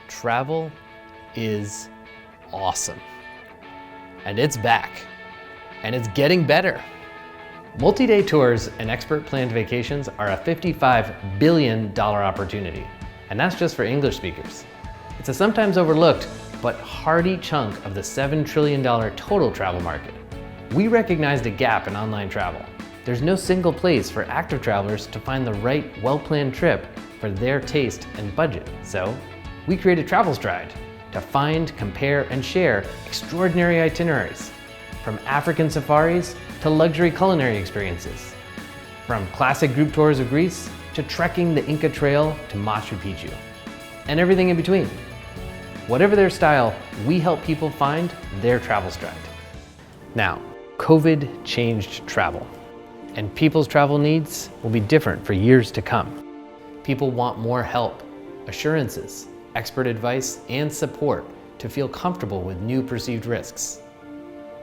Travel is awesome. And it's back. And it's getting better. Multi-day tours and expert planned vacations are a $55 billion opportunity. And that's just for English speakers. It's a sometimes overlooked but hardy chunk of the $7 trillion total travel market. We recognized a gap in online travel. There's no single place for active travelers to find the right, well-planned trip for their taste and budget. So we created Travelstride to find, compare, and share extraordinary itineraries, from African safaris to luxury culinary experiences, from classic group tours of Greece to trekking the Inca Trail to Machu Picchu, and everything in between. Whatever their style, we help people find their Travelstride. Now, COVID changed travel, and people's travel needs will be different for years to come. People want more help, assurances, expert advice, and support to feel comfortable with new perceived risks.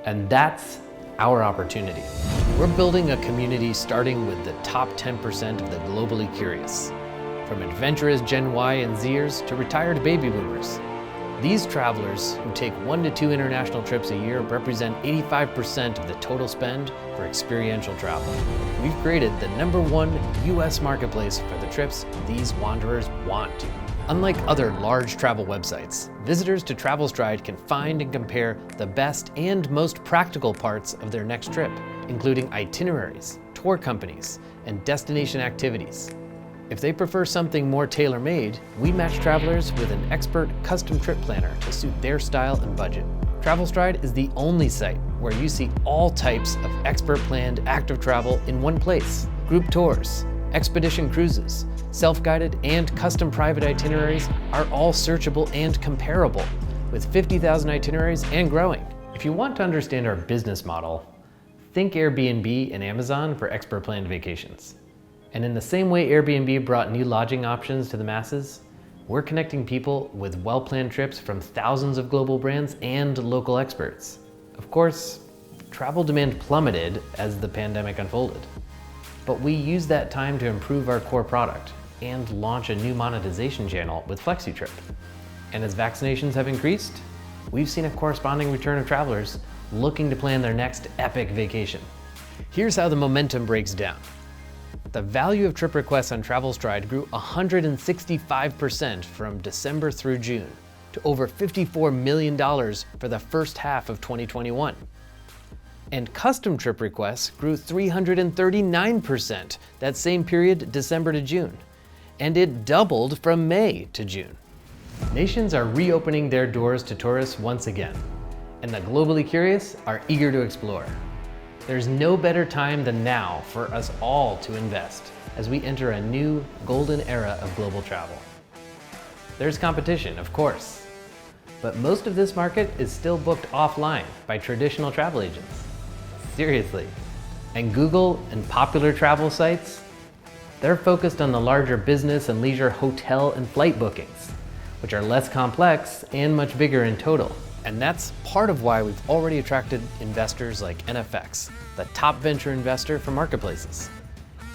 And that's our opportunity. We're building a community starting with the top 10% of the globally curious, from adventurous Gen Y and Zers to retired baby boomers. These travelers who take 1 to 2 international trips a year represent 85% of the total spend for experiential travel. We've created the #1 US marketplace for the trips these wanderers want. Unlike other large travel websites, visitors to Travelstride can find and compare the best and most practical parts of their next trip, including itineraries, tour companies, and destination activities. If they prefer something more tailor-made, we match travelers with an expert custom trip planner to suit their style and budget. Travelstride is the only site where you see all types of expert-planned active travel in one place. Group tours, expedition cruises, self-guided and custom private itineraries are all searchable and comparable, with 50,000 itineraries and growing. If you want to understand our business model, think Airbnb and Amazon for expert planned vacations. And in the same way Airbnb brought new lodging options to the masses, we're connecting people with well-planned trips from thousands of global brands and local experts. Of course, travel demand plummeted as the pandemic unfolded. But we used that time to improve our core product and launch a new monetization channel with FlexiTrip. And as vaccinations have increased, we've seen a corresponding return of travelers looking to plan their next epic vacation. Here's how the momentum breaks down. The value of trip requests on Travelstride grew 165% from December through June to over $54 million for the first half of 2021. And custom trip requests grew 339% that same period, December to June. And it doubled from May to June. Nations are reopening their doors to tourists once again, and the globally curious are eager to explore. There's no better time than now for us all to invest as we enter a new golden era of global travel. There's competition, of course, but most of this market is still booked offline by traditional travel agents. Seriously. And Google and popular travel sites, they're focused on the larger business and leisure hotel and flight bookings, which are less complex and much bigger in total. And that's part of why we've already attracted investors like NFX, the top venture investor for marketplaces,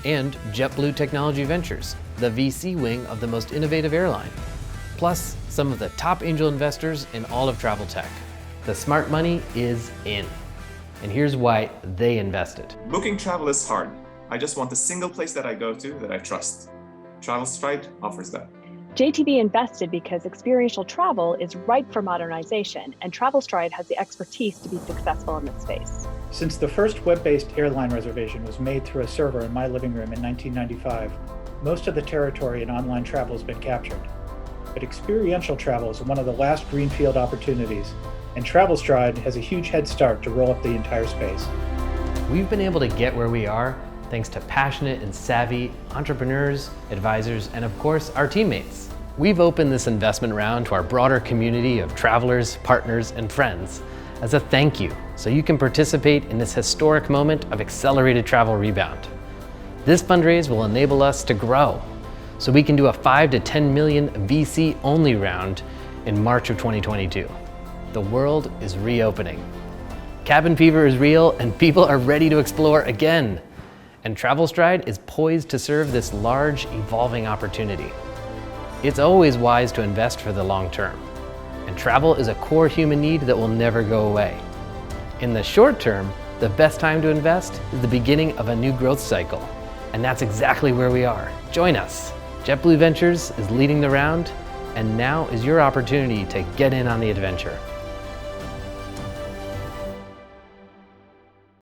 and JetBlue Technology Ventures, the VC wing of the most innovative airline, plus some of the top angel investors in all of travel tech. The smart money is in, and here's why they invested. Booking travel is hard. I just want a single place that I go to that I trust. Travelstride offers that. JTB invested because experiential travel is ripe for modernization, and Travelstride has the expertise to be successful in this space. Since the first web-based airline reservation was made through a server in my living room in 1995, most of the territory in online travel has been captured. But experiential travel is one of the last greenfield opportunities, and Travelstride has a huge head start to roll up the entire space. We've been able to get where we are thanks to passionate and savvy entrepreneurs, advisors, and of course, our teammates. We've opened this investment round to our broader community of travelers, partners, and friends as a thank you, so you can participate in this historic moment of accelerated travel rebound. This fundraise will enable us to grow, so we can do a 5 to 10 million VC only round in March of 2022. The world is reopening. Cabin fever is real and people are ready to explore again. And Travelstride is poised to serve this large, evolving opportunity. It's always wise to invest for the long term, and travel is a core human need that will never go away. In the short term, the best time to invest is the beginning of a new growth cycle, and that's exactly where we are. Join us. JetBlue Ventures is leading the round, and now is your opportunity to get in on the adventure.